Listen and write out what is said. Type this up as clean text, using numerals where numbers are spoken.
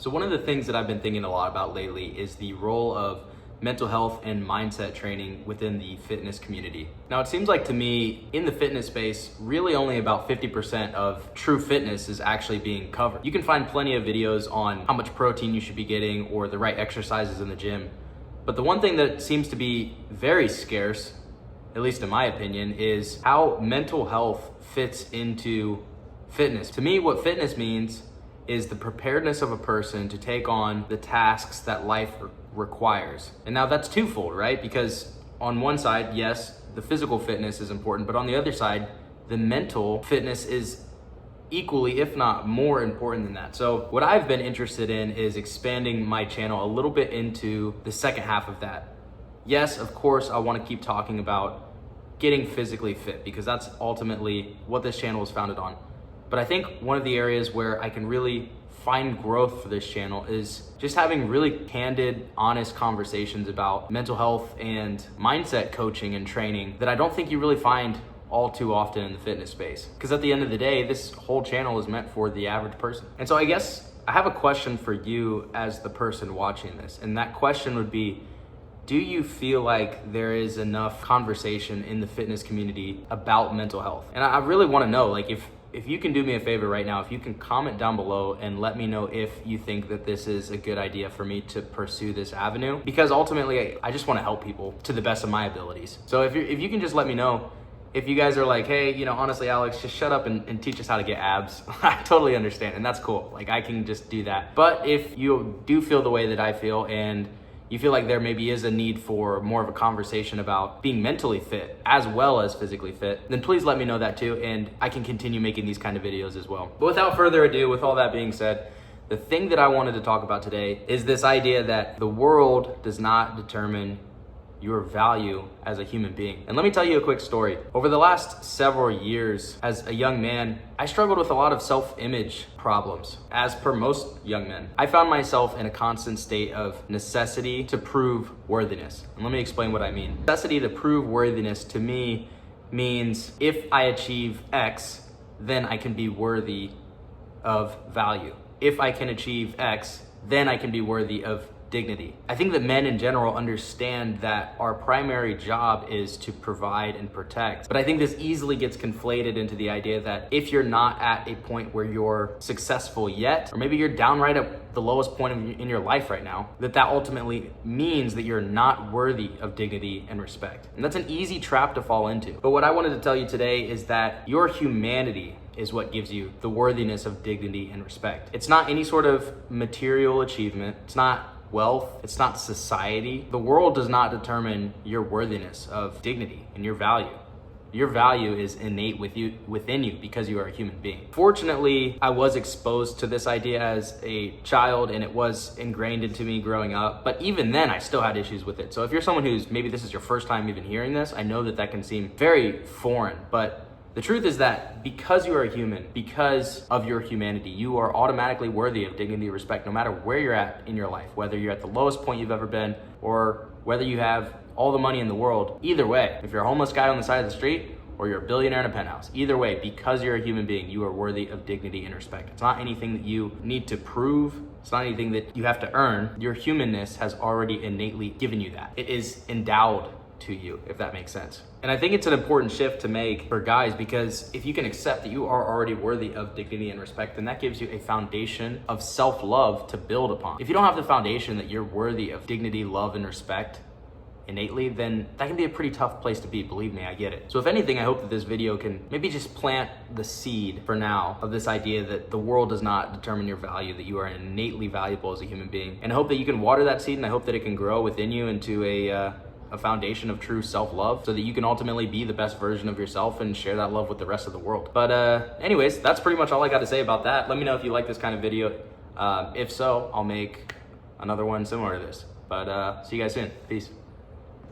So one of the things that I've been thinking a lot about lately is the role of mental health and mindset training within the fitness community. Now, it seems like to me, in the fitness space, really only about 50% of true fitness is actually being covered. You can find plenty of videos on how much protein you should be getting or the right exercises in the gym. But the one thing that seems to be very scarce, at least in my opinion, is how mental health fits into fitness. To me, what fitness means is the preparedness of a person to take on the tasks that life requires. And now that's twofold, right? Because on one side, yes, the physical fitness is important, but on the other side, the mental fitness is equally, if not more important than that. So what I've been interested in is expanding my channel a little bit into the second half of that. Yes, of course, I want to keep talking about getting physically fit because that's ultimately what this channel is founded on. But I think one of the areas where I can really find growth for this channel is just having really candid, honest conversations about mental health and mindset coaching and training that I don't think you really find all too often in the fitness space. Because at the end of the day, this whole channel is meant for the average person. And so I guess I have a question for you as the person watching this. And that question would be, do you feel like there is enough conversation in the fitness community about mental health? And I really want to know, like, if you can do me a favor right now, if you can comment down below and let me know if you think that this is a good idea for me to pursue this avenue, because ultimately I just want to help people to the best of my abilities. So if you can just let me know if you guys are like, hey, honestly, Alex, just shut up and teach us how to get abs. I totally understand, and that's cool. Like, I can just do that. But if you do feel the way that I feel and you feel like there maybe is a need for more of a conversation about being mentally fit as well as physically fit, then please let me know that too, and I can continue making these kind of videos as well. But without further ado, with all that being said, the thing that I wanted to talk about today is this idea that the world does not determine your value as a human being. And let me tell you a quick story. Over the last several years, as a young man, I struggled with a lot of self-image problems, as per most young men. I found myself in a constant state of necessity to prove worthiness. And let me explain what I mean. Necessity to prove worthiness to me means if I achieve X, then I can be worthy of value. If I can achieve X, then I can be worthy of dignity. I think that men in general understand that our primary job is to provide and protect. But I think this easily gets conflated into the idea that if you're not at a point where you're successful yet, or maybe you're downright at the lowest point in your life right now, that ultimately means that you're not worthy of dignity and respect. And that's an easy trap to fall into. But what I wanted to tell you today is that your humanity is what gives you the worthiness of dignity and respect. It's not any sort of material achievement. It's not wealth. It's not society. The world does not determine your worthiness of dignity and your value. Your value is innate within you because you are a human being. Fortunately, I was exposed to this idea as a child and it was ingrained into me growing up. But even then, I still had issues with it. So if you're someone who's maybe this is your first time even hearing this, I know that can seem very foreign, but the truth is that because you are a human, because of your humanity, you are automatically worthy of dignity and respect no matter where you're at in your life, whether you're at the lowest point you've ever been or whether you have all the money in the world. Either way, if you're a homeless guy on the side of the street or you're a billionaire in a penthouse, either way, because you're a human being, you are worthy of dignity and respect. It's not anything that you need to prove. It's not anything that you have to earn. Your humanness has already innately given you that. It is endowed to you, if that makes sense. And I think it's an important shift to make for guys, because if you can accept that you are already worthy of dignity and respect, then that gives you a foundation of self-love to build upon. If you don't have the foundation that you're worthy of dignity, love, and respect innately, then that can be a pretty tough place to be. Believe me, I get it. So if anything, I hope that this video can maybe just plant the seed for now of this idea that the world does not determine your value, that you are innately valuable as a human being. And I hope that you can water that seed, and I hope that it can grow within you into a foundation of true self-love so that you can ultimately be the best version of yourself and share that love with the rest of the world. But anyways, that's pretty much all I got to say about that. Let me know if you like this kind of video. If so, I'll make another one similar to this. But see you guys soon. Peace.